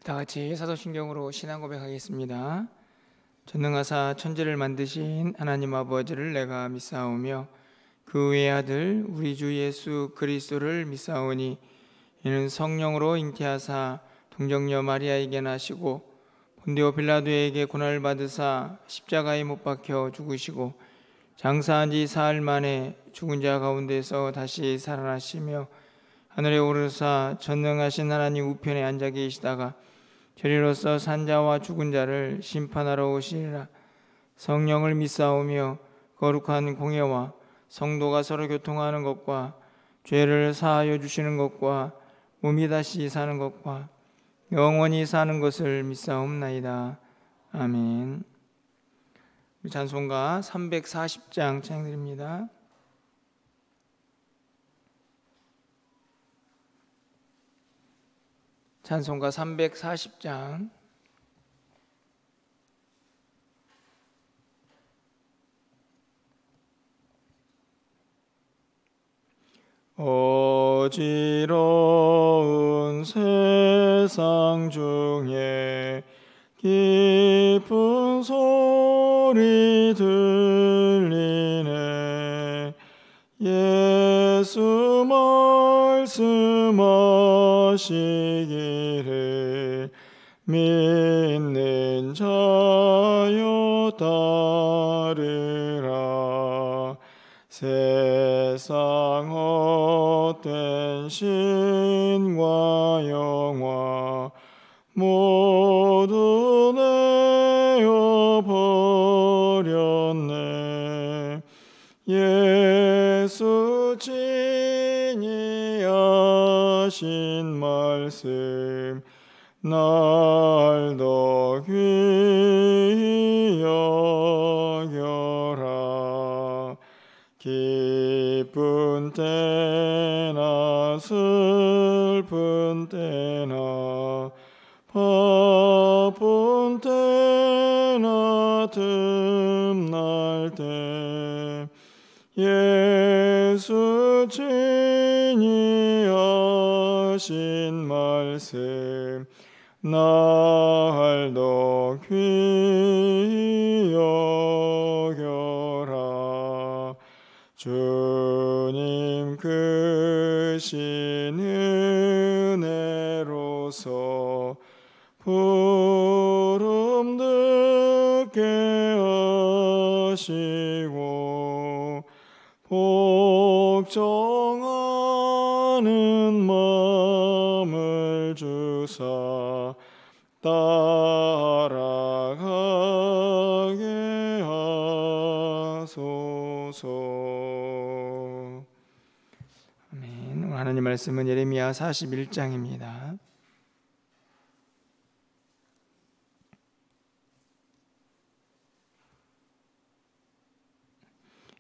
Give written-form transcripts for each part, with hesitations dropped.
다 같이 사도신경으로 신앙 고백하겠습니다. 전능하사 천지를 만드신 하나님 아버지를 내가 믿사오며 그 외의 아들 우리 주 예수 그리스도를 믿사오니 이는 성령으로 잉태하사 동정녀 마리아에게 나시고 본디오 빌라도에게 고난을 받으사 십자가에 못 박혀 죽으시고 장사한 지 사흘 만에 죽은 자 가운데서 다시 살아나시며 하늘에 오르사 전능하신 하나님 우편에 앉아 계시다가 저리로서 산자와 죽은 자를 심판하러 오시리라. 성령을 믿사오며 거룩한 공예와 성도가 서로 교통하는 것과 죄를 사하여 주시는 것과 몸이 다시 사는 것과 영원히 사는 것을 믿사옵나이다. 아멘. 찬송가 340장 찬양드립니다. 찬송가 340장. 어지러운 세상 중에 깊은 소리 들리네. 예수 말씀하시기를 믿는 자여 따르라. 세상 헛된 신과 영화 모두 내어 버렸네. 예수 친히 하신 말씀 날 더 귀히 여겨라. 기쁜 때나 슬픈 때나 바쁜 때나 틈날 때 예수 친히 하신 말씀 날 더 귀히 여겨라. 주님 크신 은혜로서 부름 듣게 하시고 복종하는 마음을 주사 따라가게 하소서. 아멘. 오늘 하나님 말씀은 예레미야 41장입니다.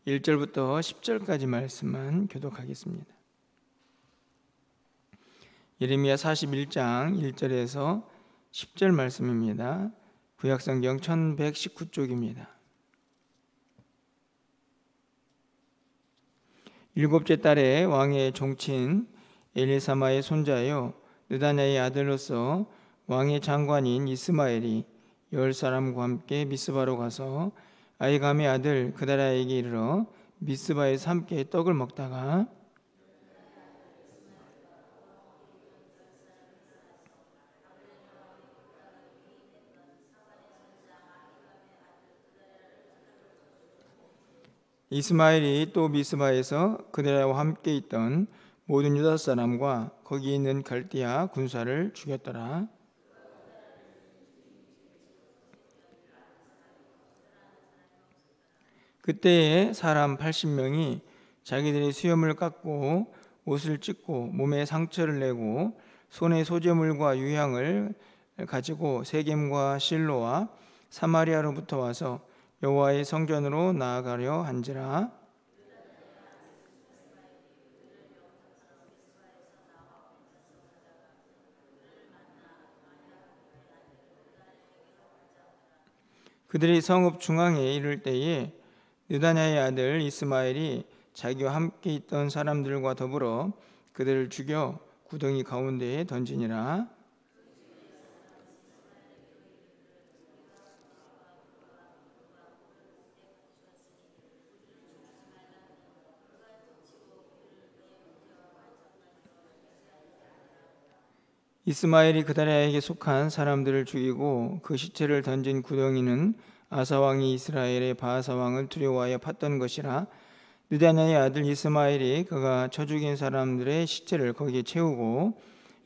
(1절부터) (10절까지) 말씀만 교독하겠습니다. 예레미야 41장 1절에서 10절 말씀입니다. 구약성경 1119쪽입니다. 일곱째 달에 왕의 종친 엘리사마의 손자요 느다냐의 아들로서 왕의 장관인 이스마엘이 10사람과 함께 미스바로 가서 아히감의 아들 그다랴에게 이르러 미스바에서 함께 떡을 먹다가 이스마엘이 또 미스바에서 그다랴와 함께 있던 모든 유다 사람과 거기 있는 갈대아 군사를 죽였더라. 그때에 사람 80명이 자기들의 수염을 깎고 옷을 찢고 몸에 상처를 내고 손에 소재물과 유향을 가지고 세겜과 실로와 사마리아로부터 와서 여호와의 성전으로 나아가려 한지라. 그들이 성읍 중앙에 이를 때에 느다냐의 아들 이스마엘이 자기와 함께 있던 사람들과 더불어 그들을 죽여 구덩이 가운데에 던지니라. 이스마엘이 그다랴에게 속한 사람들을 죽이고 그 시체를 던진 구덩이는 아사 왕이 이스라엘의 바아사 왕을 두려워하여 팠던 것이라. 느다냐의 아들 이스마엘이 그가 쳐 죽인 사람들의 시체를 거기에 채우고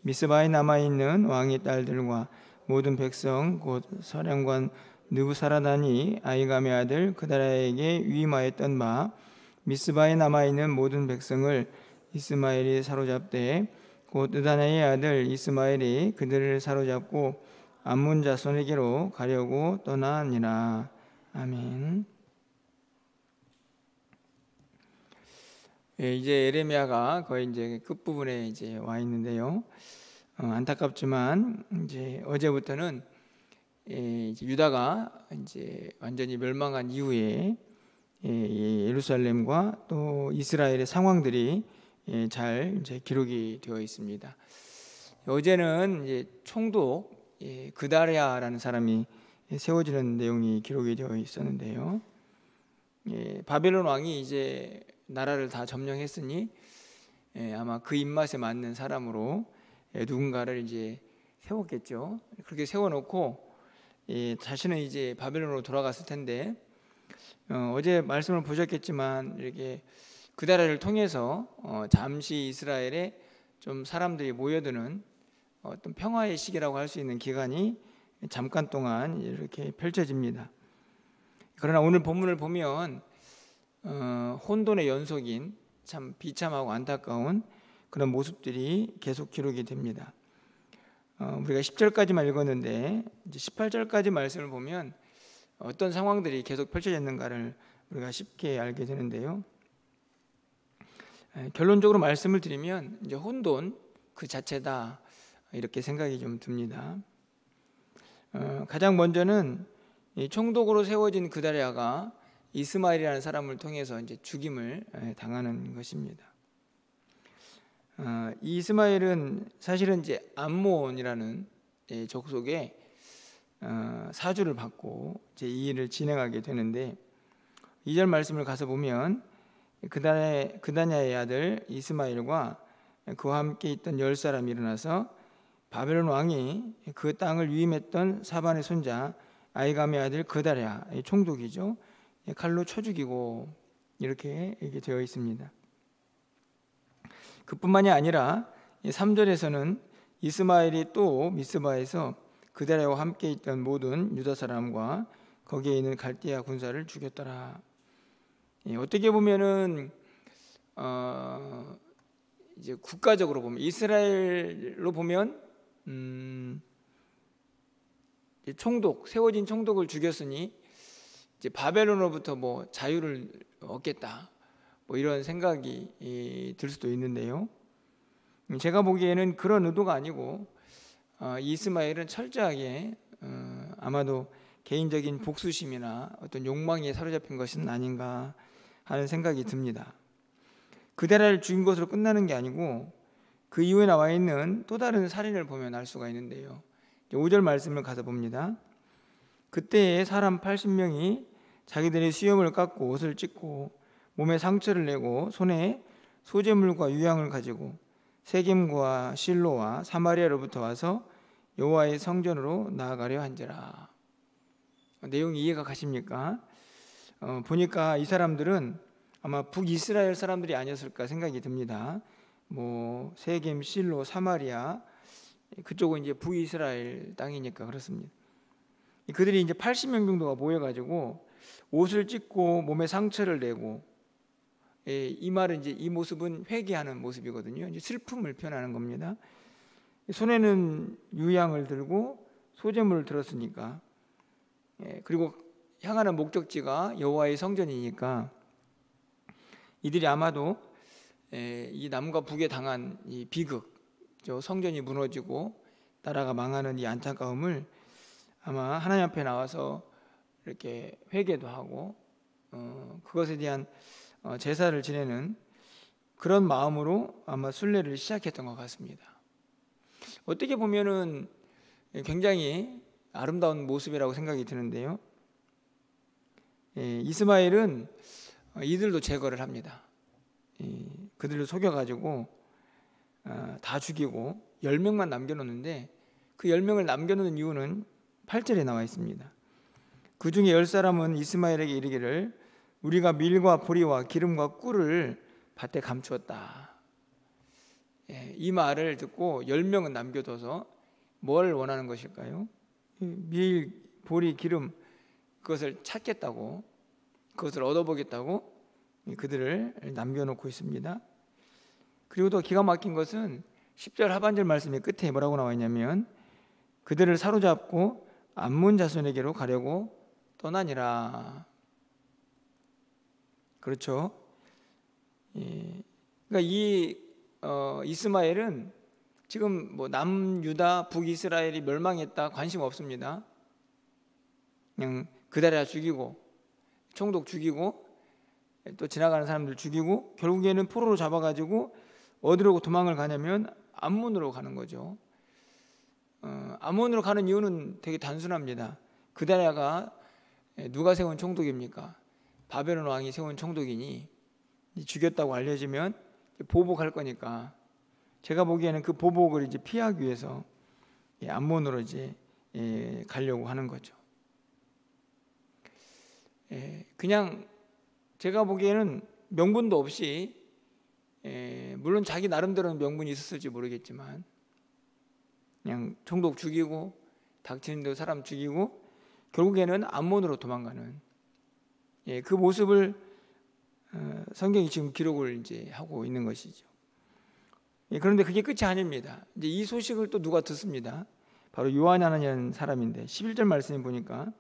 미스바에 남아있는 왕의 딸들과 모든 백성 곧 사령관 느부사라단이 아이감의 아들 그다랴에게 위임하였던 바 미스바에 남아있는 모든 백성을 이스마엘이 사로잡되 곧 느다냐의 아들 이스마엘이 그들을 사로잡고 암몬 자손에게로 가려고 떠나니라. 아멘. 이제 예레미야가 거의 이제 끝부분에 이제 와 있는데요. 안타깝지만 이제 어제부터는 이제 유다가 이제 완전히 멸망한 이후에 예루살렘과 또 이스라엘의 상황들이 잘 이제 기록이 되어 있습니다. 어제는 이제 총독 그다랴라는 사람이 세워지는 내용이 기록이 되어 있었는데요. 바벨론 왕이 이제 나라를 다 점령했으니 아마 그 입맛에 맞는 사람으로 누군가를 이제 세웠겠죠. 그렇게 세워놓고 자신은 이제 바벨론으로 돌아갔을 텐데 어제 말씀을 보셨겠지만 이렇게 그다랴를 통해서 잠시 이스라엘에 좀 사람들이 모여드는 어떤 평화의 시기라고 할 수 있는 기간이 잠깐 동안 이렇게 펼쳐집니다. 그러나 오늘 본문을 보면 혼돈의 연속인 참 비참하고 안타까운 그런 모습들이 계속 기록이 됩니다. 우리가 10절까지만 읽었는데 이제 18절까지 말씀을 보면 어떤 상황들이 계속 펼쳐졌는가를 우리가 쉽게 알게 되는데요. 결론적으로 말씀을 드리면 이제 혼돈 그 자체다 이렇게 생각이 좀 듭니다. 가장 먼저는 이 총독으로 세워진 그다랴가 이스마엘이라는 사람을 통해서 이제 죽임을 당하는 것입니다. 이 이스마엘은 사실은 이제 암몬이라는 족속의 사주를 받고 이제 이 일을 진행하게 되는데 2절 말씀을 가서 보면 그다냐의 아들 이스마엘과 그와 함께 있던 10사람이 일어나서 바벨론 왕이 그 땅을 위임했던 사반의 손자 아이감의 아들 그다랴 총독이죠. 칼로 쳐 죽이고 이렇게 되어 있습니다. 그뿐만이 아니라 3절에서는 이스마엘이 또 미스바에서 그다랴와 함께 있던 모든 유다 사람과 거기에 있는 갈대아 군사를 죽였더라. 어떻게 보면은 이제 국가적으로 보면 이스라엘로 보면 총독 세워진 총독을 죽였으니 이제 바벨론으로부터 뭐 자유를 얻겠다 뭐 이런 생각이 들 수도 있는데요. 제가 보기에는 그런 의도가 아니고 이스마엘은 철저하게 아마도 개인적인 복수심이나 어떤 욕망에 사로잡힌 것은 아닌가 하는 생각이 듭니다. 그다랴를 죽인 것으로 끝나는 게 아니고 그 이후에 나와 있는 또 다른 살인을 보면 알 수가 있는데요. 5절 말씀을 가서 봅니다. 그때에 사람 80명이 자기들의 수염을 깎고 옷을 찢고 몸에 상처를 내고 손에 소재물과 유향을 가지고 세겜과 실로와 사마리아로부터 와서 여호와의 성전으로 나아가려 한지라. 내용이 이해가 가십니까? 보니까 이 사람들은 아마 북이스라엘 사람들이 아니었을까 생각이 듭니다. 뭐 세겜, 실로, 사마리아 그쪽은 이제 북이스라엘 땅이니까 그렇습니다. 그들이 이제 80명 정도가 모여가지고 옷을 찢고 몸에 상처를 내고 이 말은 이제 이 모습은 회개하는 모습이거든요. 이제 슬픔을 표현하는 겁니다. 손에는 유향을 들고 소재물을 들었으니까 그리고 향하는 목적지가 여호와의 성전이니까 이들이 아마도 이 남과 북에 당한 이 비극, 성전이 무너지고 나라가 망하는 이 안타까움을 아마 하나님 앞에 나와서 이렇게 회개도 하고 그것에 대한 제사를 지내는 그런 마음으로 아마 순례를 시작했던 것 같습니다. 어떻게 보면은 굉장히 아름다운 모습이라고 생각이 드는데요. 이스마엘은 이들도 제거를 합니다. 그들을 속여가지고 다 죽이고 10명만 남겨놓는데 그 10명을 남겨놓는 이유는 8절에 나와 있습니다. 그 중에 10사람은 이스마엘에게 이르기를 우리가 밀과 보리와 기름과 꿀을 밭에 감추었다. 이 말을 듣고 10명은 남겨둬서 뭘 원하는 것일까요? 밀, 보리, 기름 그것을 찾겠다고, 그것을 얻어보겠다고 그들을 남겨놓고 있습니다. 그리고 또 기가 막힌 것은 10절 하반절 말씀의 끝에 뭐라고 나와 있냐면 그들을 사로잡고 암몬 자손에게로 가려고 떠나니라. 그렇죠? 그러니까 이 이스마엘은 지금 뭐 남유다, 북이스라엘이 멸망했다 관심 없습니다. 그냥 그다랴 죽이고 총독 죽이고 또 지나가는 사람들 죽이고 결국에는 포로로 잡아가지고 어디로 도망을 가냐면 암몬으로 가는 거죠. 암몬으로 가는 이유는 되게 단순합니다. 그다랴가 누가 세운 총독입니까? 바벨론 왕이 세운 총독이니 죽였다고 알려지면 보복할 거니까 제가 보기에는 그 보복을 이제 피하기 위해서 암몬으로 이제 가려고 하는 거죠. 그냥 제가 보기에는 명분도 없이 물론 자기 나름대로는 명분이 있었을지 모르겠지만 그냥 총독 죽이고 닥치는 대로 사람 죽이고 결국에는 암몬으로 도망가는 그 모습을 성경이 지금 기록을 이제 하고 있는 것이죠. 그런데 그게 끝이 아닙니다. 이제 이 소식을 또 누가 듣습니다. 바로 요하난이라는 사람인데 11절 말씀에 보니까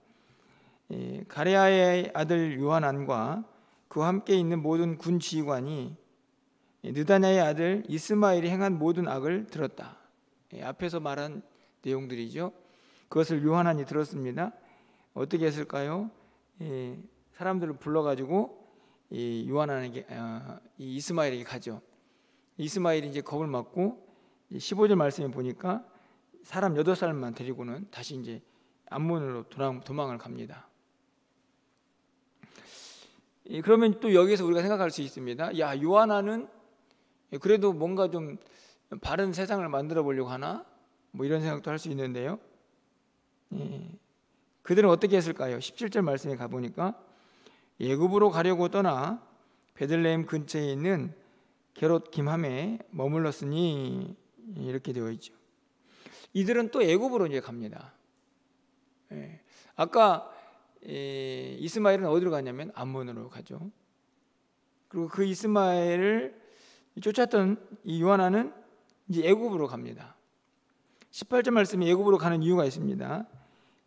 가레아의 아들 요하난과 그와 함께 있는 모든 군 지휘관이 느다냐의 아들 이스마엘이 행한 모든 악을 들었다. 앞에서 말한 내용들이죠. 그것을 요하난이 들었습니다. 어떻게 했을까요? 사람들을 불러가지고 요하난에게 이 이스마엘에게 가죠. 이스마엘이 이제 겁을 먹고 15절 말씀에 보니까 사람 8살만 데리고는 다시 이제 암몬으로 도망을 갑니다. 그러면 또 여기서 우리가 생각할 수 있습니다. 야, 요하난은 그래도 뭔가 좀 바른 세상을 만들어 보려고 하나? 뭐 이런 생각도 할 수 있는데요. 그들은 어떻게 했을까요? 17절 말씀에 가보니까 애굽으로 가려고 떠나 베들레헴 근처에 있는 게롯 김함에 머물렀으니 이렇게 되어 있죠. 이들은 또 애굽으로 이제 갑니다. 아까 이스마엘은 어디로 가냐면 암몬으로 가죠. 그리고 그 이스마엘을 쫓았던 이 요하난은 이제 애굽으로 갑니다. 18절 말씀에 애굽으로 가는 이유가 있습니다.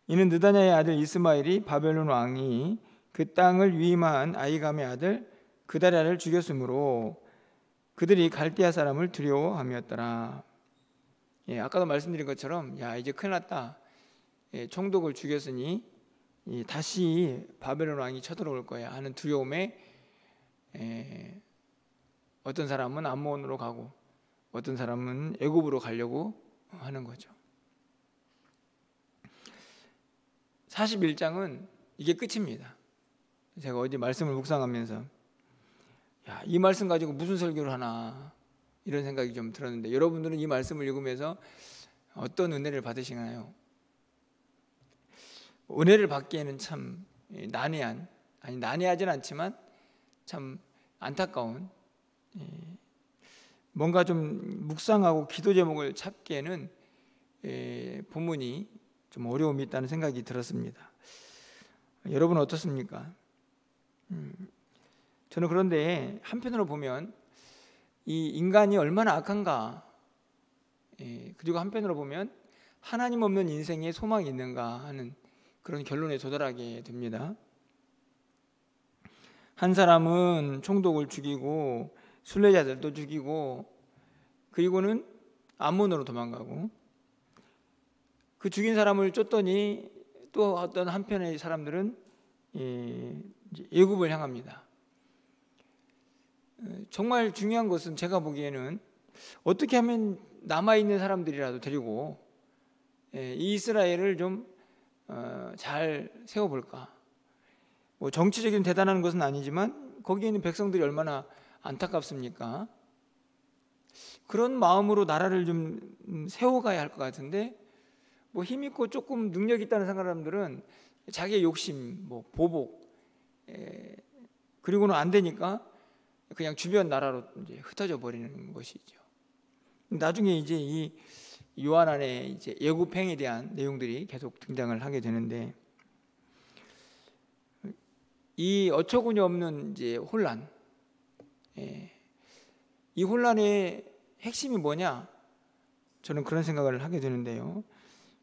이는 느다냐의 아들 이스마엘이 바벨론 왕이 그 땅을 위임한 아이감의 아들 그다랴를 죽였으므로 그들이 갈대아 사람을 두려워함이었더라. 아까도 말씀드린 것처럼 야 이제 큰일 났다. 총독을 죽였으니 다시 바벨론 왕이 쳐들어올 거야 하는 두려움에 어떤 사람은 암몬으로 가고 어떤 사람은 애굽으로 가려고 하는 거죠. 41장은 이게 끝입니다. 제가 어제 말씀을 묵상하면서 야, 이 말씀 가지고 무슨 설교를 하나 이런 생각이 좀 들었는데 여러분들은 이 말씀을 읽으면서 어떤 은혜를 받으시나요? 은혜를 받기에는 참 난해하진 않지만 참 안타까운 뭔가 좀 묵상하고 기도 제목을 찾기에는 본문이 좀 어려움이 있다는 생각이 들었습니다. 여러분은 어떻습니까? 저는 그런데 한편으로 보면 이 인간이 얼마나 악한가, 그리고 한편으로 보면 하나님 없는 인생에 소망이 있는가 하는 그런 결론에 도달하게 됩니다. 한 사람은 총독을 죽이고 순례자들도 죽이고 그리고는 암몬으로 도망가고 그 죽인 사람을 쫓더니 또 어떤 한편의 사람들은 애굽을 향합니다. 정말 중요한 것은 제가 보기에는 어떻게 하면 남아있는 사람들이라도 데리고 이 이스라엘을 좀 잘 세워볼까. 뭐 정치적인 대단한 것은 아니지만 거기에 있는 백성들이 얼마나 안타깝습니까? 그런 마음으로 나라를 좀 세워가야 할 것 같은데, 뭐 힘 있고 조금 능력 있다는 사람들은 자기의 욕심, 뭐 보복, 그리고는 안 되니까 그냥 주변 나라로 이제 흩어져 버리는 것이죠. 나중에 이제 이 요한 안에 이제 예굽행에 대한 내용들이 계속 등장을 하게 되는데, 이 어처구니 없는 이제 혼란, 이 혼란의 핵심이 뭐냐? 저는 그런 생각을 하게 되는데요.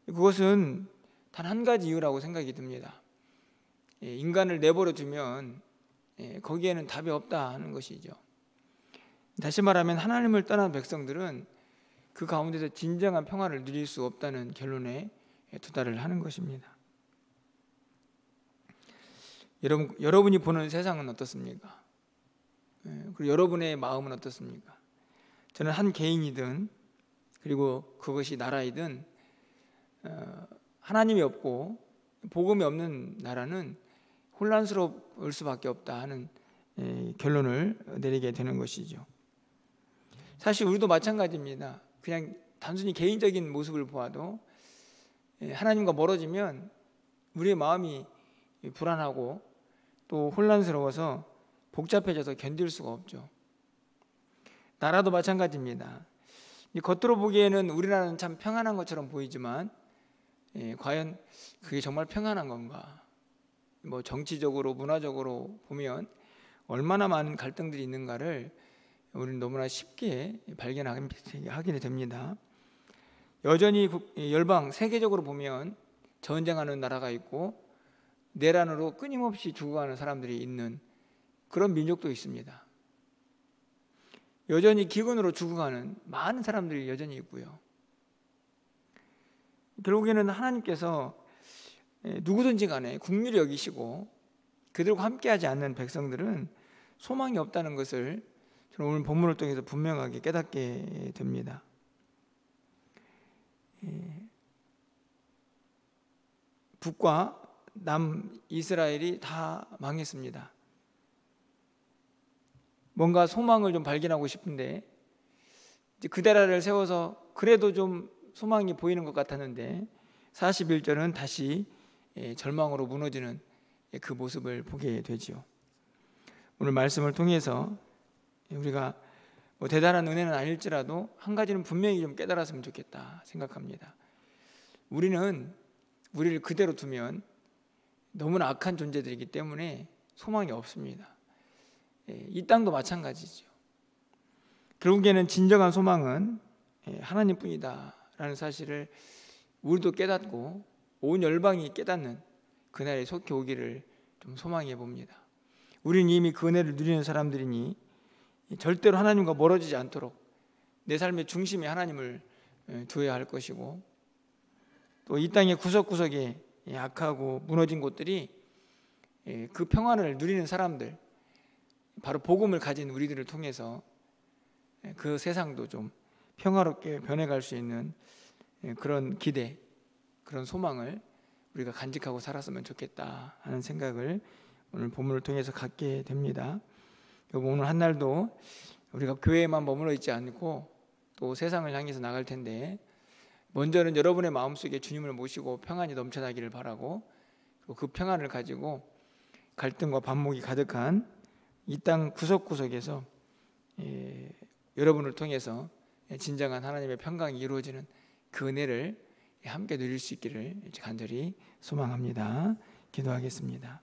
그것은 단 한 가지 이유라고 생각이 듭니다. 인간을 내버려 두면 거기에는 답이 없다 하는 것이죠. 다시 말하면 하나님을 떠난 백성들은 그 가운데서 진정한 평화를 누릴 수 없다는 결론에 도달을 하는 것입니다. 여러분이 보는 세상은 어떻습니까? 그리고 여러분의 마음은 어떻습니까? 저는 한 개인이든 그리고 그것이 나라이든 하나님이 없고 복음이 없는 나라는 혼란스러울 수밖에 없다 하는 결론을 내리게 되는 것이죠. 사실 우리도 마찬가지입니다. 그냥 단순히 개인적인 모습을 보아도 하나님과 멀어지면 우리의 마음이 불안하고 또 혼란스러워서 복잡해져서 견딜 수가 없죠. 나라도 마찬가지입니다. 겉으로 보기에는 우리나라는 참 평안한 것처럼 보이지만 과연 그게 정말 평안한 건가? 뭐 정치적으로 문화적으로 보면 얼마나 많은 갈등들이 있는가를 우리는 너무나 쉽게 발견하게 됩니다. 여전히 열방 세계적으로 보면 전쟁하는 나라가 있고 내란으로 끊임없이 죽어가는 사람들이 있는 그런 민족도 있습니다. 여전히 기근으로 죽어가는 많은 사람들이 여전히 있고요. 결국에는 하나님께서 누구든지 간에 긍휼히 여기시고 그들과 함께하지 않는 백성들은 소망이 없다는 것을 저는 오늘 본문을 통해서 분명하게 깨닫게 됩니다. 북과 남이스라엘이 다 망했습니다. 뭔가 소망을 좀 발견하고 싶은데 이제 그 나라를 세워서 그래도 좀 소망이 보이는 것 같았는데 41절은 다시 절망으로 무너지는 그 모습을 보게 되지요. 오늘 말씀을 통해서 우리가 뭐 대단한 은혜는 아닐지라도 한 가지는 분명히 좀 깨달았으면 좋겠다 생각합니다. 우리는 우리를 그대로 두면 너무나 악한 존재들이기 때문에 소망이 없습니다. 이 땅도 마찬가지죠. 결국에는 진정한 소망은 하나님뿐이다 라는 사실을 우리도 깨닫고 온 열방이 깨닫는 그날이 속히 오기를 좀 소망해 봅니다. 우리는 이미 그 은혜를 누리는 사람들이니 절대로 하나님과 멀어지지 않도록 내 삶의 중심에 하나님을 두어야 할 것이고, 또 이 땅의 구석구석에 악하고 무너진 곳들이 그 평안을 누리는 사람들, 바로 복음을 가진 우리들을 통해서 그 세상도 좀 평화롭게 변해갈 수 있는 그런 기대, 그런 소망을 우리가 간직하고 살았으면 좋겠다 하는 생각을 오늘 본문을 통해서 갖게 됩니다. 오늘 한 날도 우리가 교회에만 머물러 있지 않고 또 세상을 향해서 나갈 텐데, 먼저는 여러분의 마음속에 주님을 모시고 평안이 넘쳐나기를 바라고, 그리고 그 평안을 가지고 갈등과 반목이 가득한 이 땅 구석구석에서 여러분을 통해서 진정한 하나님의 평강이 이루어지는 그 은혜를 함께 누릴 수 있기를 간절히 소망합니다. 기도하겠습니다.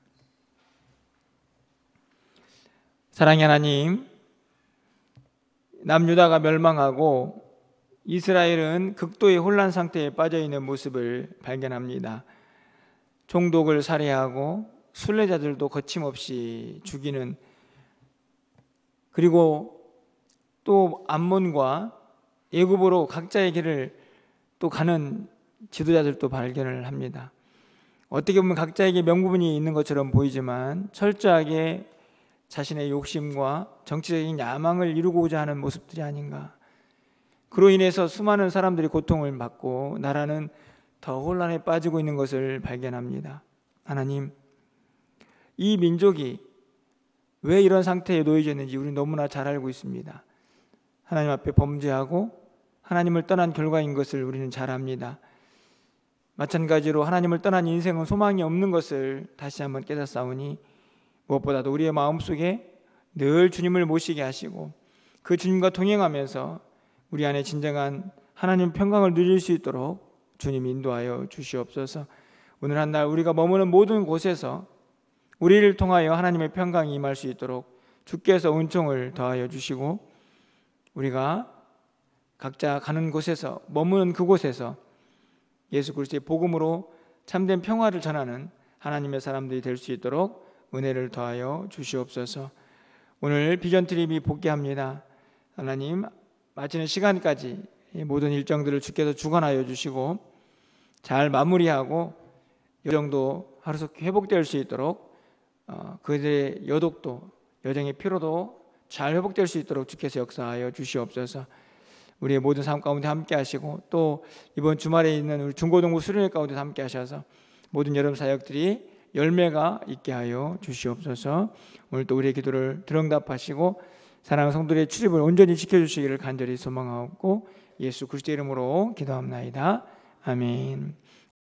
사랑의 하나님, 남유다가 멸망하고 이스라엘은 극도의 혼란 상태에 빠져있는 모습을 발견합니다. 종독을 살해하고 순례자들도 거침없이 죽이는, 그리고 또 암몬과 애굽으로 각자의 길을 또 가는 지도자들도 발견을 합니다. 어떻게 보면 각자에게 명분이 있는 것처럼 보이지만 철저하게 자신의 욕심과 정치적인 야망을 이루고자 하는 모습들이 아닌가. 그로 인해서 수많은 사람들이 고통을 받고 나라는 더 혼란에 빠지고 있는 것을 발견합니다. 하나님, 이 민족이 왜 이런 상태에 놓여져 있는지 우리는 너무나 잘 알고 있습니다. 하나님 앞에 범죄하고 하나님을 떠난 결과인 것을 우리는 잘 압니다. 마찬가지로 하나님을 떠난 인생은 소망이 없는 것을 다시 한번 깨닫사오니 무엇보다도 우리의 마음속에 늘 주님을 모시게 하시고 그 주님과 동행하면서 우리 안에 진정한 하나님 평강을 누릴 수 있도록 주님 인도하여 주시옵소서. 오늘 한 날 우리가 머무는 모든 곳에서 우리를 통하여 하나님의 평강이 임할 수 있도록 주께서 은총을 더하여 주시고 우리가 각자 가는 곳에서 머무는 그곳에서 예수 그리스도의 복음으로 참된 평화를 전하는 하나님의 사람들이 될 수 있도록 은혜를 더하여 주시옵소서. 오늘 비전 트립이 복귀합니다. 하나님 마치는 시간까지 모든 일정들을 주께서 주관하여 주시고 잘 마무리하고 여정도 하루속히 회복될 수 있도록 그들의 여독도 여정의 피로도 잘 회복될 수 있도록 주께서 역사하여 주시옵소서. 우리의 모든 삶 가운데 함께 하시고 또 이번 주말에 있는 우리 중고등부 수련회 가운데 함께 하셔서 모든 여러분 사역들이 열매가 있게 하여 주시옵소서. 오늘 또 우리의 기도를 들응답하시고 사랑하는 성도들의 출입을 온전히 지켜주시기를 간절히 소망하고 예수 그리스도의 이름으로 기도합나이다. 아멘.